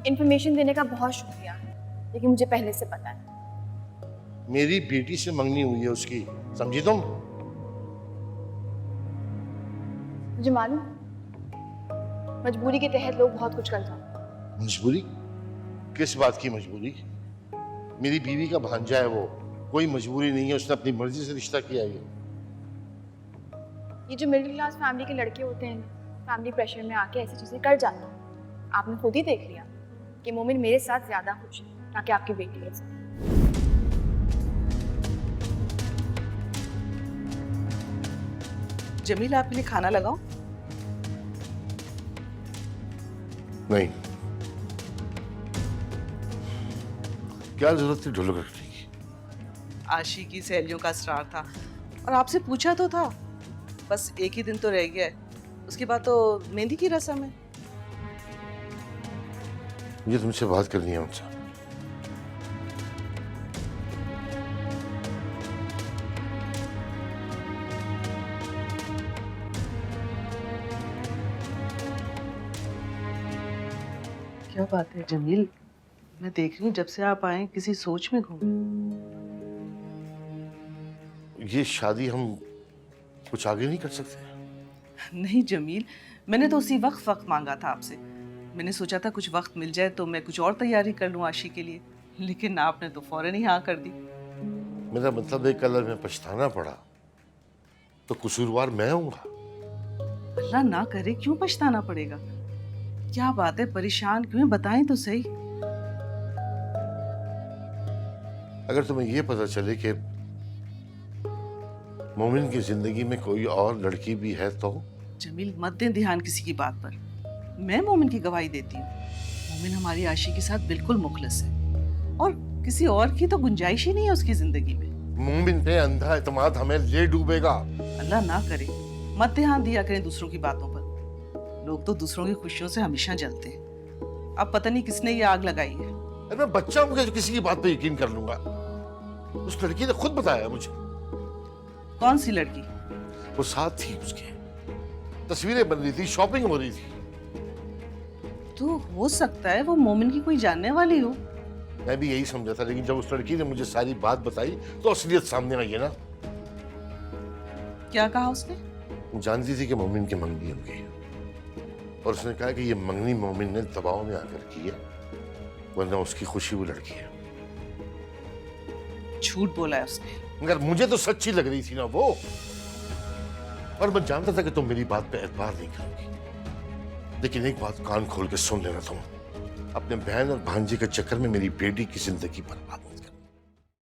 Information देने का बहुत शुक्रिया, लेकिन मुझे पहले से पता है। मेरी बेटी से मंगनी हुई है उसकी, समझी तुम? मुझे मालूम, मजबूरी के तहत लोग बहुत कुछ कर जाते हैं। मजबूरी? किस बात की मजबूरी? मेरी बीवी का भांजा है वो, कोई मजबूरी नहीं है, उसने अपनी मर्जी से रिश्ता किया है। ये जो मिडिल क्लास फैमिली के लड़के होते हैं, फैमिली प्रेशर में आके ऐसी चीजें कर जाते हैं। आपने खुद ही देख लिया कि मोमिन मेरे साथ ज्यादा खुश है ताकि आपकी बेटी के साथ। जमील, आपके लिए खाना लगाओ? नहीं, क्या जरूरत थी ढोलक रखने की? आशिकी सहेलियों का असरार था और आपसे पूछा तो था। बस एक ही दिन तो रह गया है, उसके बाद तो मेहंदी की रस्म है। मुझे तुमसे बात करनी है उनसे। क्या बात है जमील, मैं देख रही हूँ जब से आप आए किसी सोच में घूमे। ये शादी हम कुछ आगे नहीं कर सकते? नहीं जमील, मैंने तो उसी वक्त मांगा था आपसे। मैंने सोचा था कुछ वक्त मिल जाए तो मैं कुछ और तैयारी कर लूँ आशी के लिए, लेकिन आपने तो फौरन ही हाँ कर दी। मेरा मतलब एक कलर में पछताना पड़ा तो कसूरवार मैं हूँगा। अल्लाह ना करे, क्यों पछताना पड़ेगा? क्या बात है, परेशान क्यों है, बताएं तो सही। अगर तुम्हें ये पता चले कि मोमिन की जिंदगी में कोई और लड़की भी है तो? जमील, मत दें ध्यान किसी की बात पर। मैं मोमिन की गवाही देती हूँ। मोमिन हमारी आशी के साथ बिल्कुल मुखलिस है और किसी और की तो गुंजाइश ही नहीं है उसकी जिंदगी में। मोमिन पे अंधा एतमाद हमें ले डूबेगा। अल्लाह ना करे, मत ध्यान दिया करें दूसरों की बातों पर। लोग तो दूसरों की खुशियों से हमेशा जलते हैं। अब पता नहीं किसने ये आग लगाई है। अरे मैं बच्चा हूँ कि जो किसी की बात पे यकीन कर लूंगा? उस लड़की ने खुद बताया मुझे। कौन सी लड़की? वो साथ थी, उसके तस्वीरें बन रही थी, शॉपिंग हो रही थी। तो हो सकता है वो मोमिन की कोई जानने वाली हो। मैं भी यही समझा था, लेकिन जब उस लड़की ने मुझे सारी बात बताई तो असलियत सामने आई है ना। क्या कहा उसने? वो जानती थी कि मोमिन की मंगनी हो गई और उसने कहा कि ये मंगनी मोमिन ने दबाव में आकर की है, वरना उसकी खुशी वो लड़की है। झूठ बोला है उसने। मगर मुझे तो सच्ची लग रही थी ना वो, और मैं जानता था कि तुम मेरी बात पे एतबार नहीं करोगी। लेकिन एक बात कान खोल के सुन लेना तुम, अपने बहन और भांजे के चक्कर में मेरी बेटी की जिंदगी बर्बाद